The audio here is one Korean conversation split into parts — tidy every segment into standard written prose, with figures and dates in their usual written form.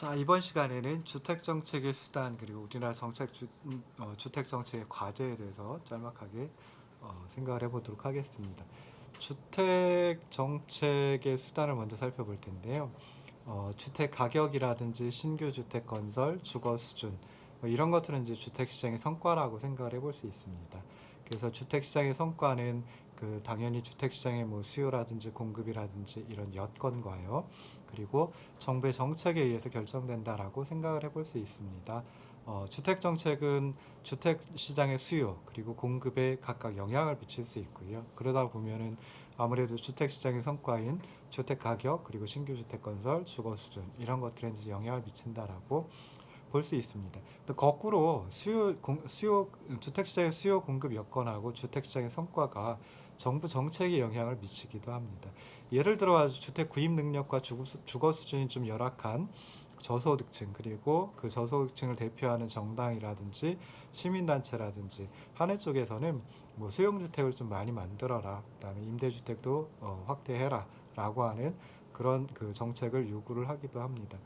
자, 이번 시간에는 주택 정책의 수단 그리고 우리나라 주택 정책의 과제에 대해서 짤막하게 생각을 해보도록 하겠습니다. 주택 정책의 수단을 먼저 살펴볼 텐데요. 주택 가격이라든지 신규 주택 건설, 주거 수준 이런 것들은 이제 주택 시장의 성과라고 생각을 해볼 수 있습니다. 그래서 주택 시장의 성과는 당연히 주택 시장의 뭐 수요라든지 공급이라든지 이런 여건과요. 그리고 정부의 정책에 의해서 결정된다라고 생각을 해볼 수 있습니다. 주택 정책은 주택 시장의 수요 그리고 공급에 각각 영향을 미칠 수 있고요. 그러다 보면은 아무래도 주택 시장의 성과인 주택 가격 그리고 신규 주택 건설, 주거 수준 이런 것들에 이제 영향을 미친다라고 볼 수 있습니다. 또 거꾸로 주택 시장의 수요 공급 여건하고 주택 시장의 성과가 정부 정책에 영향을 미치기도 합니다. 예를 들어 아주 주택 구입 능력과 주거 수준이 좀 열악한 저소득층 그리고 그 저소득층을 대표하는 정당이라든지 시민단체라든지 하늘 쪽에서는 뭐 소형주택을 좀 많이 만들어라, 그다음에 임대주택도 확대해라 라고 하는 그런 그 정책을 요구를 하기도 합니다.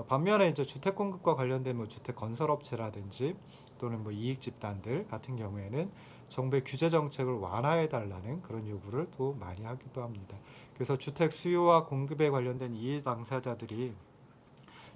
반면에 이제 주택 공급과 관련된 뭐 주택 건설업체라든지 또는 뭐 이익 집단들 같은 경우에는 정부의 규제 정책을 완화해 달라는 그런 요구를 또 많이 하기도 합니다. 그래서 주택 수요와 공급에 관련된 이해 당사자들이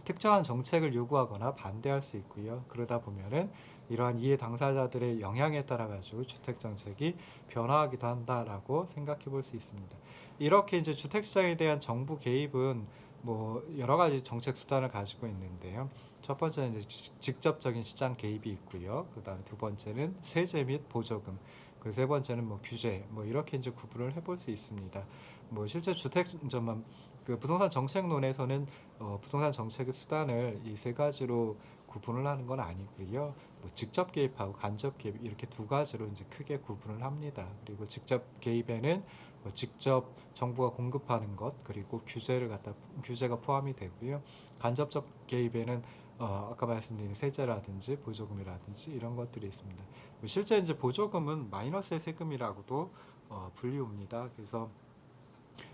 특정한 정책을 요구하거나 반대할 수 있고요. 그러다 보면은 이러한 이해 당사자들의 영향에 따라 가지고 주택 정책이 변화하기도 한다라고 생각해 볼 수 있습니다. 이렇게 이제 주택 시장에 대한 정부 개입은 뭐 여러 가지 정책 수단을 가지고 있는데요. 첫 번째는 이제 직접적인 시장 개입이 있고요. 그다음에 두 번째는 세제 및 보조금, 그 세 번째는 뭐 규제, 뭐 이렇게 이제 구분을 해볼 수 있습니다. 뭐 실제 그 부동산 정책론에서는 부동산 정책의 수단을 이 세 가지로 구분을 하는 건 아니고요. 뭐 직접 개입하고 간접 개입 이렇게 두 가지로 이제 크게 구분을 합니다. 그리고 직접 개입에는 뭐 직접 정부가 공급하는 것 그리고 규제가 포함이 되고요. 간접적 개입에는 아까 말씀드린 세제라든지 보조금이라든지 이런 것들이 있습니다. 뭐 실제 이제 보조금은 마이너스의 세금이라고도 불리웁니다. 그래서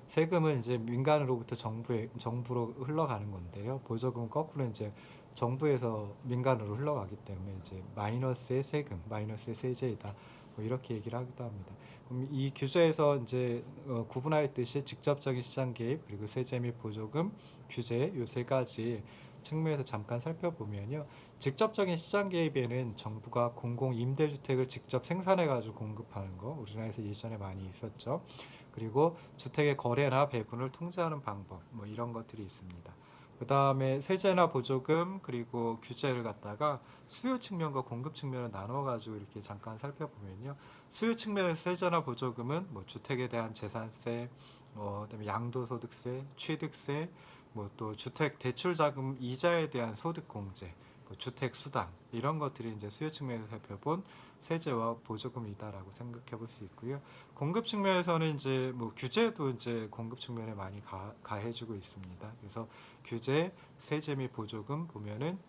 세금은 이제 민간으로부터 정부로 흘러가는 건데요. 보조금은 거꾸로 이제 정부에서 민간으로 흘러가기 때문에 이제 마이너스의 세금, 마이너스의 세제이다. 뭐 이렇게 얘기를 하기도 합니다. 그럼 이 규제에서 이제 구분하였듯이 직접적인 시장 개입, 그리고 세제 및 보조금, 규제 요 세 가지 측면에서 잠깐 살펴보면요. 직접적인 시장 개입에는 정부가 공공 임대주택을 직접 생산해 가지고 공급하는 거 우리나라에서 예전에 많이 있었죠. 그리고 주택의 거래나 배분을 통제하는 방법 뭐 이런 것들이 있습니다. 그 다음에 세제나 보조금 그리고 규제를 갖다가 수요 측면과 공급 측면을 나눠 가지고 이렇게 잠깐 살펴보면요. 수요 측면에서 세제나 보조금은 뭐 주택에 대한 재산세, 그다음에 양도소득세, 취득세, 뭐 또 주택 대출 자금 이자에 대한 소득 공제, 뭐 주택 수당 이런 것들이 이제 수요 측면에서 살펴본 세제와 보조금이다라고 생각해 볼 수 있고요. 공급 측면에서는 이제 뭐 규제도 이제 공급 측면에 많이 가해지고 있습니다. 그래서 규제, 세제 및 보조금 보면은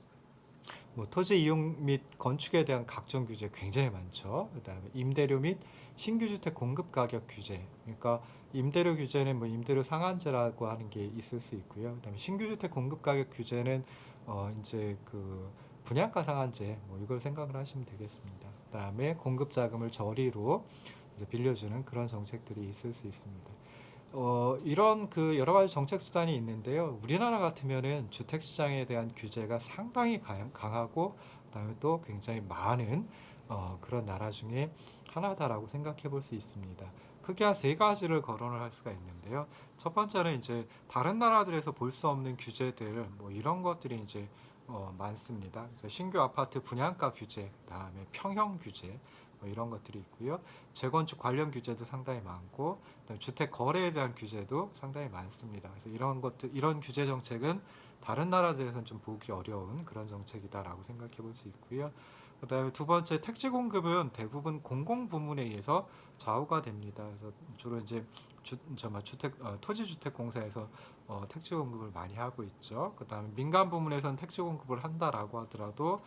뭐 토지 이용 및 건축에 대한 각종 규제 굉장히 많죠. 그다음에 임대료 및 신규 주택 공급 가격 규제. 그러니까 임대료 규제는 뭐 임대료 상한제라고 하는 게 있을 수 있고요. 그다음에 신규 주택 공급 가격 규제는 이제 그 분양가 상한제 뭐 이걸 생각을 하시면 되겠습니다. 그다음에 공급 자금을 저리로 이제 빌려주는 그런 정책들이 있을 수 있습니다. 이런 그 여러 가지 정책 수단이 있는데요. 우리나라 같으면은 주택 시장에 대한 규제가 상당히 강하고 그다음에 또 굉장히 많은 그런 나라 중에 하나다라고 생각해 볼 수 있습니다. 크게 한 세 가지를 거론을 할 수가 있는데요. 첫 번째는 이제 다른 나라들에서 볼 수 없는 규제들 뭐 이런 것들이 이제 많습니다. 그래서 신규 아파트 분양가 규제, 그다음에 평형 규제 뭐 이런 것들이 있고요. 재건축 관련 규제도 상당히 많고 주택 거래에 대한 규제도 상당히 많습니다. 그래서 이런 규제 정책은 다른 나라들에서는 좀 보기 어려운 그런 정책이다라고 생각해 볼 수 있고요. 그다음에 두 번째 택지 공급은 대부분 공공 부문에 의해서 좌우가 됩니다. 그래서 주로 이제 토지주택공사에서 택지 공급을 많이 하고 있죠. 그다음에 민간 부문에서는 택지 공급을 한다라고 하더라도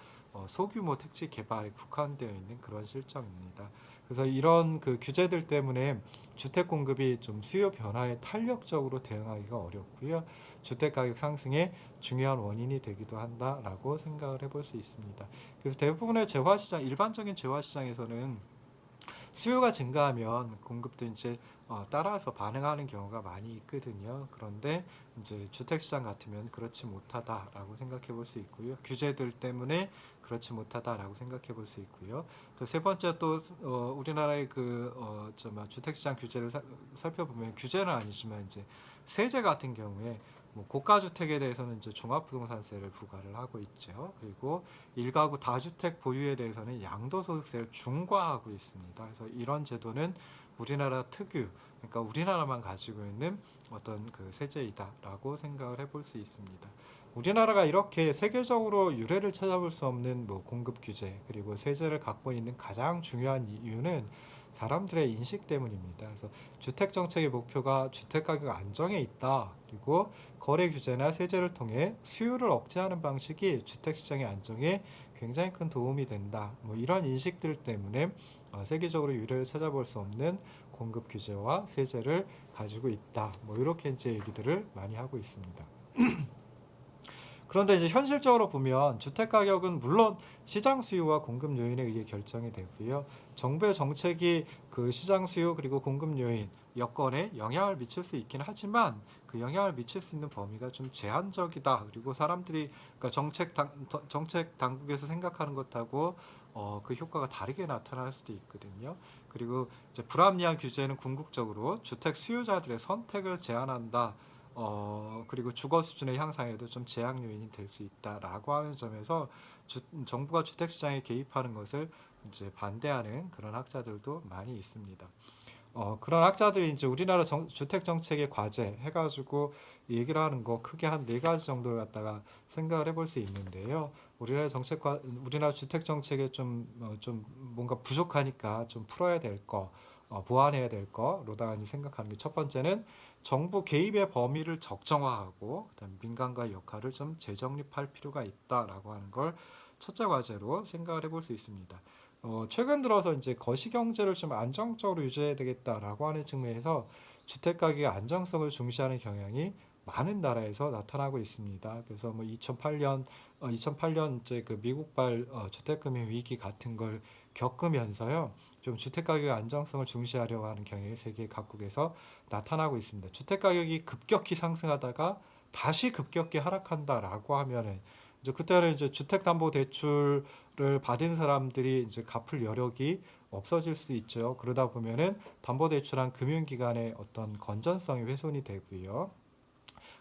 소규모 택지 개발에 국한되어 있는 그런 실정입니다. 그래서 이런 그 규제들 때문에 주택 공급이 좀 수요 변화에 탄력적으로 대응하기가 어렵고요. 주택 가격 상승의 중요한 원인이 되기도 한다라고 생각을 해볼 수 있습니다. 그래서 대부분의 재화시장, 일반적인 재화시장에서는 수요가 증가하면 공급도 이제 따라서 반응하는 경우가 많이 있거든요. 그런데 이제 주택시장 같으면 그렇지 못하다라고 생각해 볼 수 있고요. 규제들 때문에 그렇지 못하다라고 생각해 볼 수 있고요. 또 세 번째 또 우리나라의 주택시장 규제를 살펴보면 규제는 아니지만 이제 세제 같은 경우에 뭐 고가 주택에 대해서는 이제 종합부동산세를 부과를 하고 있죠. 그리고 일가구 다주택 보유에 대해서는 양도소득세를 중과하고 있습니다. 그래서 이런 제도는 우리나라 특유, 그러니까 우리나라만 가지고 있는 어떤 그 세제이다라고 생각을 해볼 수 있습니다. 우리나라가 이렇게 세계적으로 유례를 찾아볼 수 없는 뭐 공급 규제 그리고 세제를 갖고 있는 가장 중요한 이유는 사람들의 인식 때문입니다. 그래서 주택 정책의 목표가 주택 가격 안정에 있다. 그리고 거래 규제나 세제를 통해 수요를 억제하는 방식이 주택 시장의 안정에 굉장히 큰 도움이 된다. 뭐 이런 인식들 때문에 세계적으로 유례를 찾아볼 수 없는 공급 규제와 세제를 가지고 있다. 뭐 이렇게 이제 얘기들을 많이 하고 있습니다. 그런데 이제 현실적으로 보면 주택 가격은 물론 시장 수요와 공급 요인에 의해 결정이 되고요. 정부의 정책이 그 시장 수요 그리고 공급 요인 여건에 영향을 미칠 수 있긴 하지만 그 영향을 미칠 수 있는 범위가 좀 제한적이다. 그리고 사람들이 그러니까 정책 당국에서 생각하는 것하고 그 효과가 다르게 나타날 수도 있거든요. 그리고 이제 불합리한 규제는 궁극적으로 주택 수요자들의 선택을 제한한다. 그리고 주거 수준의 향상에도 좀 제약 요인이 될 수 있다라고 하는 점에서 정부가 주택 시장에 개입하는 것을 이제 반대하는 그런 학자들도 많이 있습니다. 그런 학자들이 이제 우리나라 주택 정책의 과제 해가지고 얘기를 하는 거 크게 한 네 가지 정도를 갖다가 생각을 해볼 수 있는데요. 우리나라 주택 정책에 좀 뭔가 부족하니까 좀 풀어야 될 거, 보완해야 될 거로다가 생각하는 게 첫 번째는 정부 개입의 범위를 적정화하고 그다음 민간과의 역할을 좀 재정립할 필요가 있다라고 하는 걸 첫째 과제로 생각을 해볼 수 있습니다. 최근 들어서 이제 거시경제를 좀 안정적으로 유지해야 되겠다라고 하는 측면에서 주택 가격의 안정성을 중시하는 경향이 많은 나라에서 나타나고 있습니다. 그래서 뭐 2008년 이제 그 미국발 주택금융 위기 같은 걸 겪으면서요, 좀 주택 가격의 안정성을 중시하려고 하는 경향이 세계 각국에서 나타나고 있습니다. 주택 가격이 급격히 상승하다가 다시 급격히 하락한다라고 하면은 이제 그때는 이제 주택담보대출을 받은 사람들이 이제 갚을 여력이 없어질 수 있죠. 그러다 보면은 담보대출한 금융기관의 어떤 건전성이 훼손이 되고요.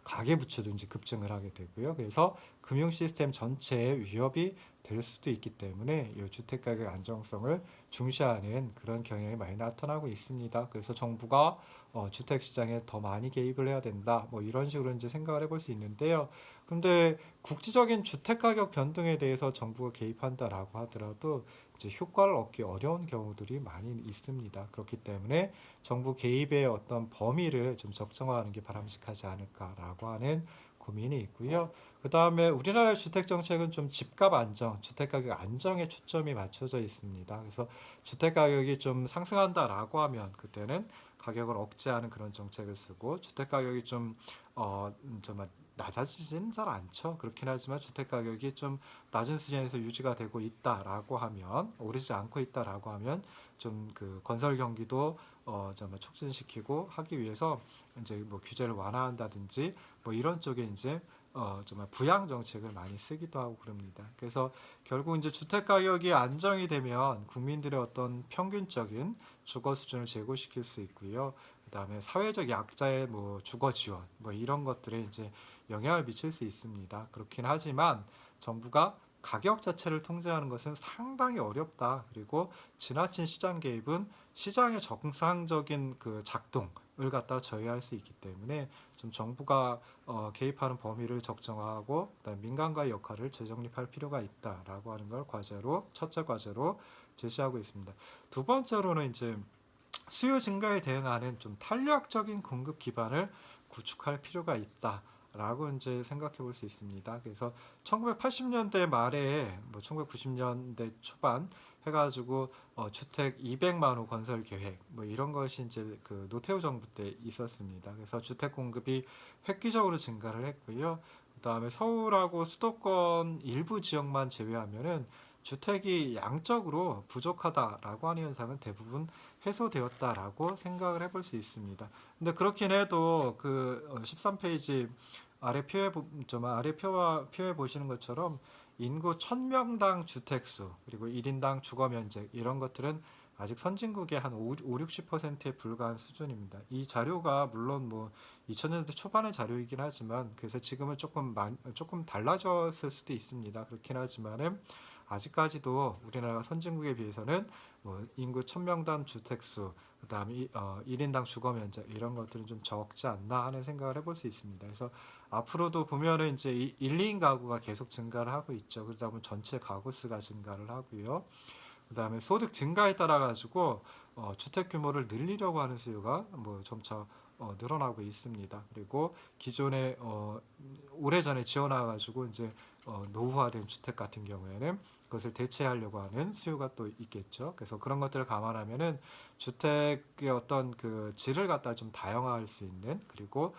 가계부채도 이제 급증을 하게 되고요. 그래서 금융 시스템 전체에 위협이 될 수도 있기 때문에 이 주택 가격 안정성을 중시하는 그런 경향이 많이 나타나고 있습니다. 그래서 정부가 주택 시장에 더 많이 개입을 해야 된다. 뭐 이런 식으로 이제 생각을 해볼 수 있는데요. 근데 국지적인 주택 가격 변동에 대해서 정부가 개입한다라고 하더라도 이제 효과를 얻기 어려운 경우들이 많이 있습니다. 그렇기 때문에 정부 개입의 어떤 범위를 좀 적정화하는 게 바람직하지 않을까라고 하는 고민이 있고요. 그 다음에 우리나라의 주택 정책은 좀 집값 안정, 주택 가격 안정에 초점이 맞춰져 있습니다. 그래서 주택 가격이 좀 상승한다라고 하면 그때는 가격을 억제하는 그런 정책을 쓰고 주택 가격이 좀 낮아지지는 잘 않죠. 그렇긴 하지만 주택 가격이 좀 낮은 수준에서 유지가 되고 있다라고 하면 오르지 않고 있다라고 하면 좀 그 건설 경기도 좀 촉진시키고 하기 위해서 이제 뭐 규제를 완화한다든지 뭐 이런 쪽에 이제 정말 부양 정책을 많이 쓰기도 하고 그럽니다. 그래서 결국 이제 주택 가격이 안정이 되면 국민들의 어떤 평균적인 주거 수준을 제고시킬 수 있고요. 그다음에 사회적 약자의 뭐 주거 지원 뭐 이런 것들에 이제 영향을 미칠 수 있습니다. 그렇긴 하지만 정부가 가격 자체를 통제하는 것은 상당히 어렵다. 그리고 지나친 시장 개입은 시장의 정상적인 그 작동을 갖다 저해할 수 있기 때문에 좀 정부가 개입하는 범위를 적정화하고 그다음에 민간과의 역할을 재정립할 필요가 있다라고 하는 걸 첫째 과제로 제시하고 있습니다. 두 번째로는 이제 수요 증가에 대응하는 좀 탄력적인 공급 기반을 구축할 필요가 있다. 라고 이제 생각해 볼 수 있습니다. 그래서 1980년대 말에 뭐 1990년대 초반 해가지고 주택 200만 호 건설 계획 뭐 이런 것이 이제 그 노태우 정부 때 있었습니다. 그래서 주택 공급이 획기적으로 증가를 했고요. 그다음에 서울하고 수도권 일부 지역만 제외하면은 주택이 양적으로 부족하다라고 하는 현상은 대부분 해소되었다라고 생각을 해볼 수 있습니다. 근데 그렇긴 해도 그 13페이지 아래 표에 보시는 것처럼 인구 1000명당 주택수 그리고 1인당 주거 면적 이런 것들은 아직 선진국의 한 5, 60%에 불과한 수준입니다. 이 자료가 물론 뭐 2000년대 초반의 자료이긴 하지만 그래서 지금은 조금 달라졌을 수도 있습니다. 그렇긴 하지만은 아직까지도 우리나라 선진국에 비해서는 뭐 인구 1000명당 주택수 그다음에 1인당 주거 면적 이런 것들은 좀 적지 않나 하는 생각을 해볼 수 있습니다. 그래서 앞으로도 보면은 이제 1, 2인 가구가 계속 증가를 하고 있죠. 그러다 보면 전체 가구 수가 증가를 하고요. 그다음에 소득 증가에 따라 가지고 주택 규모를 늘리려고 하는 수요가 뭐 점차 늘어나고 있습니다. 그리고 기존에 오래전에 지어놔 가지고 이제 노후화된 주택 같은 경우에는 그것을 대체하려고 하는 수요가 또 있겠죠. 그래서 그런 것들을 감안하면은 주택의 어떤 그 질을 갖다 좀 다양화할 수 있는 그리고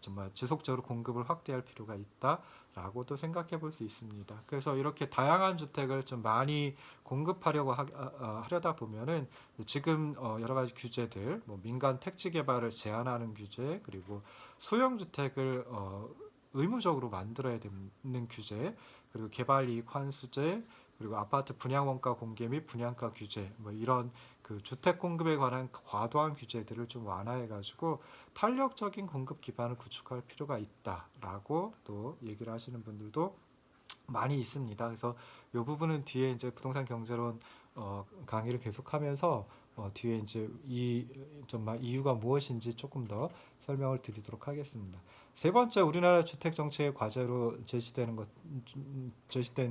정말 지속적으로 공급을 확대할 필요가 있다라고도 생각해 볼 수 있습니다. 그래서 이렇게 다양한 주택을 좀 많이 공급하려고 하려다 보면은 지금 여러 가지 규제들, 뭐 민간 택지 개발을 제한하는 규제, 그리고 소형 주택을 의무적으로 만들어야 되는 규제, 그리고 개발이익 환수제, 그리고 아파트 분양원가 공개 및 분양가 규제, 뭐 이런 그 주택 공급에 관한 과도한 규제들을 좀 완화해가지고 탄력적인 공급 기반을 구축할 필요가 있다라고 또 얘기를 하시는 분들도 많이 있습니다. 그래서 이 부분은 뒤에 이제 부동산 경제론 강의를 계속하면서 뒤에 이제 이 정말 이유가 무엇인지 조금 더 설명을 드리도록 하겠습니다. 세 번째 우리나라 주택 정책의 과제로 제시되는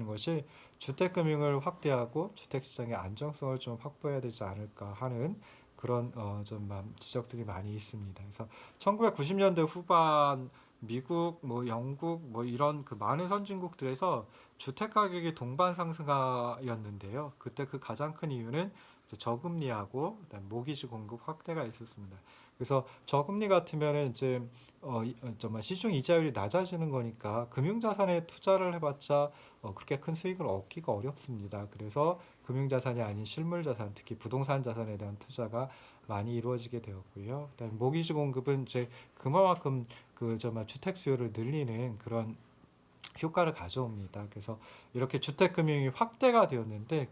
것이 주택 금융을 확대하고 주택 시장의 안정성을 좀 확보해야 되지 않을까 하는 그런 좀 지적들이 많이 있습니다. 그래서 1990년대 후반 미국, 뭐 영국, 뭐 이런 그 많은 선진국들에서 주택 가격이 동반 상승하였는데요. 그때 그 가장 큰 이유는 이제 저금리하고 그다음 모기지 공급 확대가 있었습니다. 그래서 저금리 같으면은 이제 정말 시중 이자율이 낮아지는 거니까 금융자산에 투자를 해봤자 그렇게 큰 수익을 얻기가 어렵습니다. 그래서 금융자산이 아닌 실물자산, 특히 부동산 자산에 대한 투자가 많이 이루어지게 되었고요. 그다음에 모기지 공급은 이제 그만큼 그 정말 주택 수요를 늘리는 그런 효과를 가져옵니다. 그래서 이렇게 주택 금융이 확대가 되었는데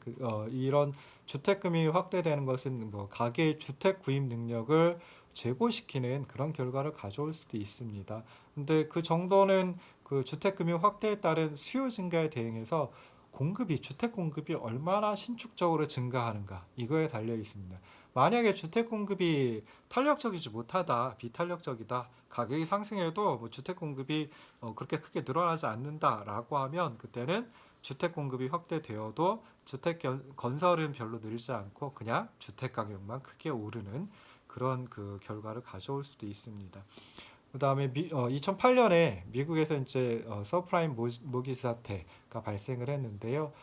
이런 주택 금융이 확대되는 것은 뭐 가계의 주택 구입 능력을 제고시키는 그런 결과를 가져올 수도 있습니다. 근데 그 정도는 그 주택 금융 확대에 따른 수요 증가에 대응해서 주택 공급이 얼마나 신축적으로 증가하는가 이거에 달려 있습니다. 만약에 주택 공급이 탄력적이지 못하다, 비탄력적이다, 가격이 상승해도 뭐 주택 공급이 그렇게 크게 늘어나지 않는다라고 하면 그때는 주택 공급이 확대되어도 건설은 별로 늘지 않고 그냥 주택 가격만 크게 오르는 그런 그 결과를 가져올 수도 있습니다. 그다음에 2008년에 미국에서 이제 서프라임 모기지 사태가 발생을 했는데요.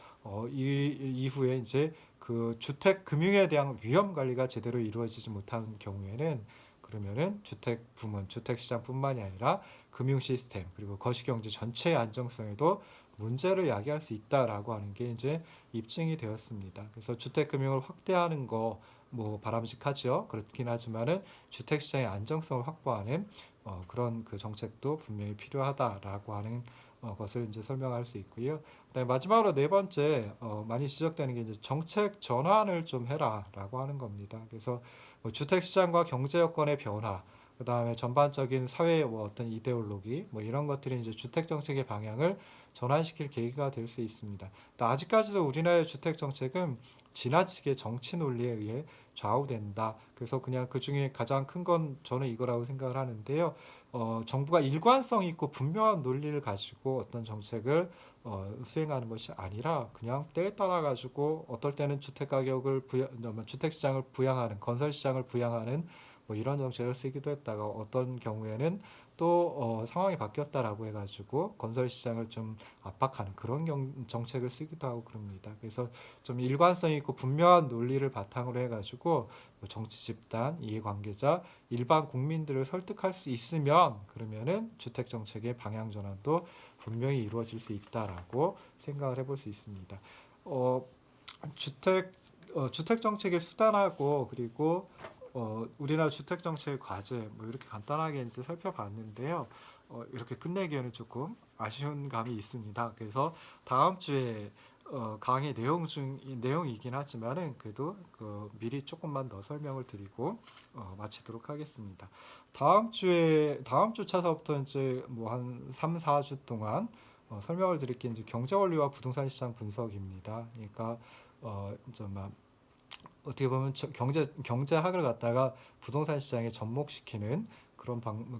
이후에 이제 그 주택 금융에 대한 위험 관리가 제대로 이루어지지 못한 경우에는 그러면은 주택 부문, 주택 시장뿐만이 아니라 금융 시스템 그리고 거시 경제 전체의 안정성에도 문제를 야기할 수 있다라고 하는 게 이제 입증이 되었습니다. 그래서 주택 금융을 확대하는 거 뭐 바람직하죠. 그렇긴 하지만은 주택 시장의 안정성을 확보하는 그런 그 정책도 분명히 필요하다라고 하는 것을 이제 설명할 수 있고요. 그다음에 마지막으로 네 번째 많이 지적되는 게 이제 정책 전환을 좀 해라라고 하는 겁니다. 그래서 뭐 주택 시장과 경제 여건의 변화, 그다음에 전반적인 사회의 뭐 어떤 이데올로기 뭐 이런 것들이 이제 주택 정책의 방향을 전환시킬 계기가 될 수 있습니다. 아직까지도 우리나라의 주택 정책은 지나치게 정치 논리에 의해 좌우된다. 그래서 그냥 그 중에 가장 큰 건 저는 이거라고 생각을 하는데요. 정부가 일관성 있고 분명한 논리를 가지고 어떤 정책을 수행하는 것이 아니라 그냥 때에 따라 가지고 어떨 때는 주택 시장을 부양하는 건설 시장을 부양하는 뭐 이런 정책을 쓰기도 했다가 어떤 경우에는 또 상황이 바뀌었다라고 해가지고 건설 시장을 좀 압박하는 그런 정책을 쓰기도 하고 그럽니다. 그래서 좀 일관성 있고 분명한 논리를 바탕으로 해가지고 뭐 정치 집단, 이해관계자, 일반 국민들을 설득할 수 있으면 그러면은 주택 정책의 방향 전환도 분명히 이루어질 수 있다라고 생각을 해볼 수 있습니다. 어, 주택 정책의 수단하고 그리고 우리나라 주택 정책의 과제 뭐 이렇게 간단하게 이제 살펴봤는데요. 이렇게 끝내기에는 조금 아쉬운 감이 있습니다. 그래서 다음 주에 강의 내용이긴 하지만은 그래도 미리 조금만 더 설명을 드리고 마치도록 하겠습니다. 다음 주 차서부터 이제 뭐 한 3, 4주 동안 설명을 드릴 게 이제 경제 원리와 부동산 시장 분석입니다. 그러니까 이제 막 어떻게 보면 경제학을 갖다가 부동산 시장에 접목시키는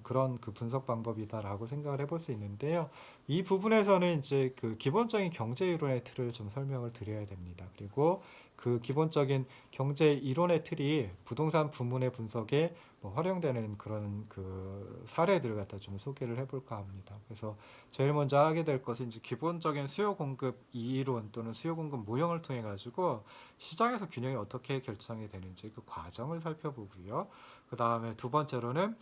그런 그 분석 방법이다라고 생각을 해볼 수 있는데요. 이 부분에서는 이제 그 기본적인 경제 이론의 틀을 좀 설명을 드려야 됩니다. 그리고 그 기본적인 경제 이론의 틀이 부동산 부문의 분석에 뭐 활용되는 그런 그 사례들을 갖다 좀 소개를 해볼까 합니다. 그래서 제일 먼저 하게 될 것은 이제 기본적인 수요 공급 이론 또는 수요 공급 모형을 통해 가지고 시장에서 균형이 어떻게 결정이 되는지 그 과정을 살펴보고요. 그 다음에 두 번째로는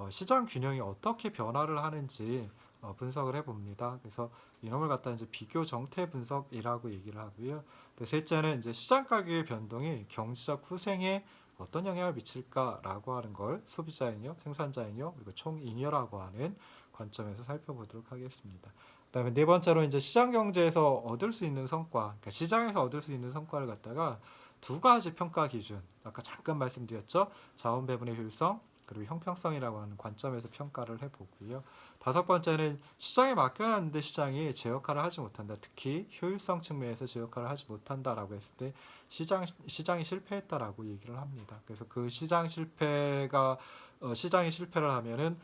시장 균형이 어떻게 변화를 하는지 분석을 해봅니다. 그래서 이놈을 갖다 이제 비교 정태 분석이라고 얘기를 하고요. 셋째는 이제 시장 가격의 변동이 경제적 후생에 어떤 영향을 미칠까라고 하는 걸 소비자인요, 생산자인요, 그리고 총잉여라고 하는 관점에서 살펴보도록 하겠습니다. 그다음에 네 번째로 이제 시장 경제에서 얻을 수 있는 성과, 그러니까 시장에서 얻을 수 있는 성과를 갖다가 두 가지 평가 기준, 아까 잠깐 말씀드렸죠. 자원 배분의 효율성 그리고 형평성이라고 하는 관점에서 평가를 해보고요. 다섯 번째는 시장에 맡겨놨는데 시장이 제 역할을 하지 못한다. 특히 효율성 측면에서 제 역할을 하지 못한다라고 했을 때 시장이 실패했다라고 얘기를 합니다. 그래서 그 시장이 실패를 하면은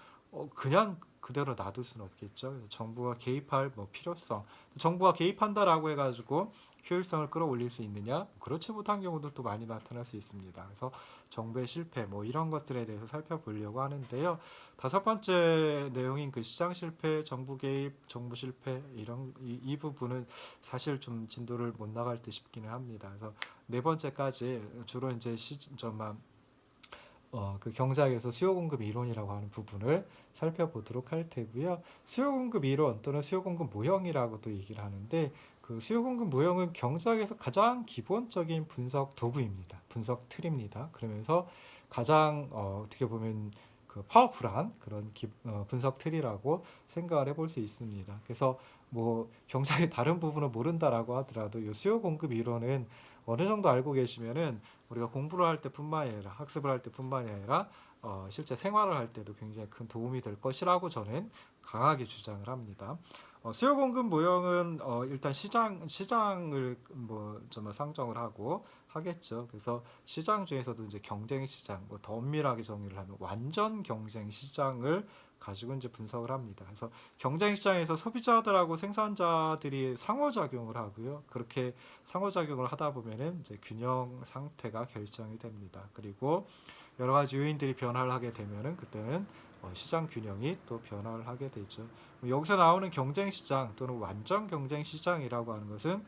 그냥 그대로 놔둘 수는 없겠죠. 그래서 정부가 개입할 뭐 필요성, 정부가 개입한다라고 해가지고 효율성을 끌어올릴 수 있느냐? 그렇지 못한 경우도 또 많이 나타날 수 있습니다. 그래서 정부의 실패, 뭐 이런 것들에 대해서 살펴보려고 하는데요. 다섯 번째 내용인 그 시장 실패, 정부 개입, 정부 실패 이 부분은 사실 좀 진도를 못 나갈 듯 싶기는 합니다. 그래서 네 번째까지 주로 이제 그 경제학에서 수요 공급 이론이라고 하는 부분을 살펴보도록 할 테고요. 수요 공급 이론 또는 수요 공급 모형이라고도 얘기를 하는데 그 수요 공급 모형은 경제학에서 가장 기본적인 분석 도구입니다. 분석 틀입니다. 그러면서 가장 어떻게 보면 그 파워풀한 그런 분석 틀이라고 생각을 해볼 수 있습니다. 그래서 뭐 경제학의 다른 부분을 모른다라고 하더라도 이 수요 공급 이론은 어느 정도 알고 계시면은 우리가 공부를 할 때뿐만이 아니라 학습을 할 때뿐만이 아니라 실제 생활을 할 때도 굉장히 큰 도움이 될 것이라고 저는 강하게 주장을 합니다. 수요 공급 모형은 일단 시장을 뭐 좀 상정을 하고 하겠죠. 그래서 시장 중에서도 이제 경쟁 시장, 뭐 더 엄밀하게 정의를 하면 완전 경쟁 시장을 가지고 이제 분석을 합니다. 그래서 경쟁 시장에서 소비자들하고 생산자들이 상호작용을 하고요. 그렇게 상호작용을 하다 보면은 이제 균형 상태가 결정이 됩니다. 그리고 여러 가지 요인들이 변화를 하게 되면은 그때는 시장 균형이 또 변화를 하게 되죠. 여기서 나오는 경쟁 시장 또는 완전 경쟁 시장이라고 하는 것은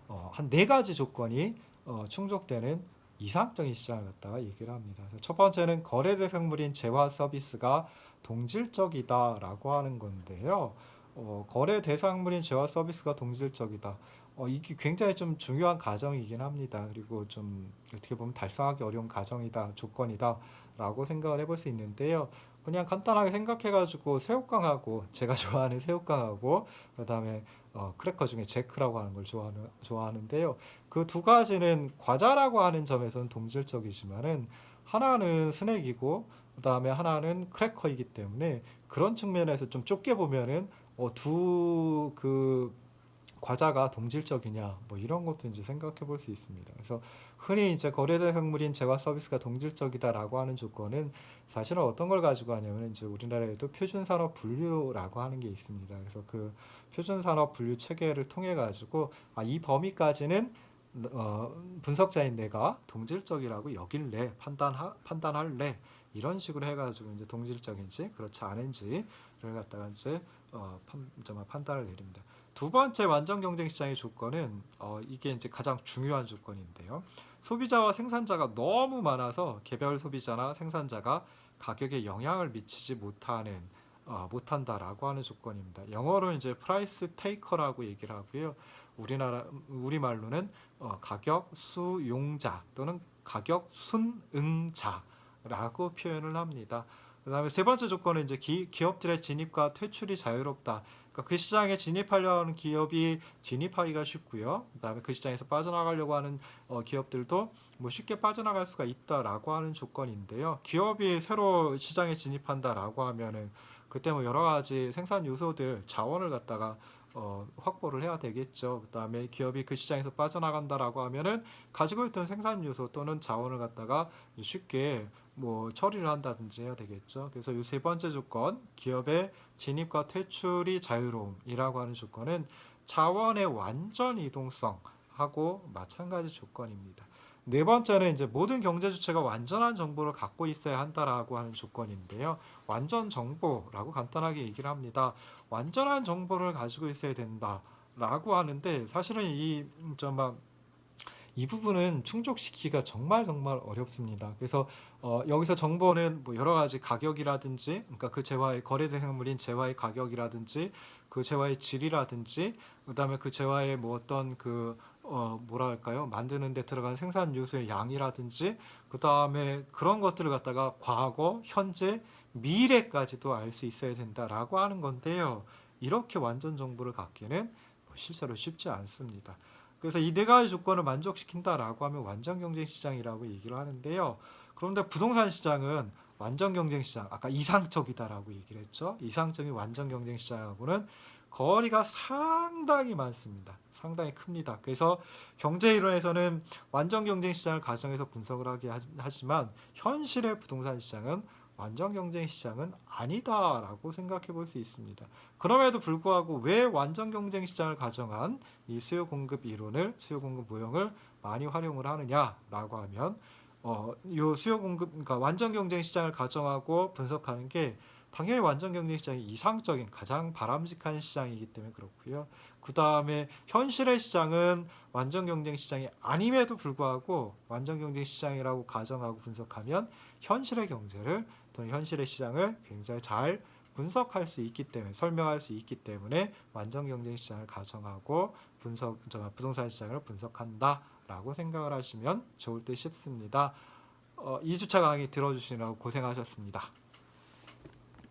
한 네 가지 조건이 충족되는 이상적인 시장을 갖다가 얘기를 합니다. 첫 번째는 거래 대상물인 재화 서비스가 동질적이다라고 하는 건데요. 거래 대상물인 재화 서비스가 동질적이다. 이게 굉장히 좀 중요한 가정이긴 합니다. 그리고 좀 어떻게 보면 달성하기 어려운 가정이다, 조건이다라고 생각을 해볼 수 있는데요. 그냥 간단하게 생각해가지고 새우깡하고 제가 좋아하는 새우깡하고 그다음에 크래커 중에 제크라고 하는 걸 좋아하는데요. 그 두 가지는 과자라고 하는 점에서는 동질적이지만은 하나는 스낵이고 그다음에 하나는 크래커이기 때문에 그런 측면에서 좀 좁게 보면은 두 그 과자가 동질적이냐 뭐 이런 것도 이제 생각해 볼 수 있습니다. 그래서 흔히 이제 거래대상물인 재화 서비스가 동질적이다라고 하는 조건은 사실은 어떤 걸 가지고 하냐면 이제 우리나라에도 표준산업 분류라고 하는 게 있습니다. 그래서 그 표준산업 분류 체계를 통해 가지고 이 범위까지는 분석자인 내가 동질적이라고 여길래 판단할래 이런 식으로 해가지고 이제 동질적인지 그렇지 않은지를 갖다가 이제 판단을 내립니다. 두 번째 완전 경쟁 시장의 조건은 이게 이제 가장 중요한 조건인데요. 소비자와 생산자가 너무 많아서 개별 소비자나 생산자가 가격에 영향을 미치지 못한다라고 하는 조건입니다. 영어로 이제 프라이스 테이커라고 얘기를 하고요. 우리말로는 가격 수용자 또는 가격 순응자라고 표현을 합니다. 그다음에 세 번째 조건은 이제 기업들의 진입과 퇴출이 자유롭다. 그러니까 그 시장에 진입하려고 하는 기업이 진입하기가 쉽고요. 그다음에 그 시장에서 빠져나가려고 하는 기업들도 뭐 쉽게 빠져나갈 수가 있다라고 하는 조건인데요. 기업이 새로 시장에 진입한다라고 하면은 그때 뭐 여러 가지 생산 요소들 자원을 갖다가 확보를 해야 되겠죠. 그다음에 기업이 그 시장에서 빠져나간다라고 하면은 가지고 있던 생산 요소 또는 자원을 갖다가 쉽게 뭐 처리를 한다든지 해야 되겠죠. 그래서 이 세 번째 조건, 기업의 진입과 퇴출이 자유로움이라고 하는 조건은 자원의 완전 이동성하고 마찬가지 조건입니다. 네 번째는 이제 모든 경제 주체가 완전한 정보를 갖고 있어야 한다라고 하는 조건인데요. 완전 정보라고 간단하게 얘기를 합니다. 완전한 정보를 가지고 있어야 된다라고 하는데 사실은 이 부분은 충족시키기가 정말 어렵습니다. 그래서 여기서 정보는 뭐 여러 가지 가격이라든지, 그러니까 그 재화의 거래 대상물인 재화의 가격이라든지, 그 재화의 질이라든지, 그다음에 그 재화의 뭐 어떤 뭐랄까요, 만드는 데 들어간 생산 요소의 양이라든지, 그다음에 그런 것들을 갖다가 과거, 현재, 미래까지도 알 수 있어야 된다라고 하는 건데요. 이렇게 완전 정보를 갖기는 실제로 쉽지 않습니다. 그래서 이 네 가지 조건을 만족시킨다라고 하면 완전 경쟁 시장이라고 얘기를 하는데요. 그런데 부동산 시장은 완전 경쟁 시장, 아까 이상적이다라고 얘기를 했죠. 이상적인 완전 경쟁 시장하고는 거리가 상당히 많습니다. 상당히 큽니다. 그래서 경제 이론에서는 완전 경쟁 시장을 가정해서 분석을 하지만 현실의 부동산 시장은 완전 경쟁 시장은 아니다라고 생각해 볼 수 있습니다. 그럼에도 불구하고 왜 완전 경쟁 시장을 가정한 이 수요 공급 이론을, 수요 공급 모형을 많이 활용을 하느냐라고 하면 요 수요 공급, 그러니까 완전 경쟁 시장을 가정하고 분석하는 게 당연히 완전 경쟁 시장이 이상적인 가장 바람직한 시장이기 때문에 그렇고요. 그 다음에 현실의 시장은 완전 경쟁 시장이 아님에도 불구하고 완전 경쟁 시장이라고 가정하고 분석하면 현실의 경제를 또는 현실의 시장을 굉장히 잘 분석할 수 있기 때문에, 설명할 수 있기 때문에 완전 경쟁 시장을 가정하고 부동산 시장을 분석한다라고 생각을 하시면 좋을 듯 싶습니다. 2주차 강의 들어주시느라고 고생하셨습니다.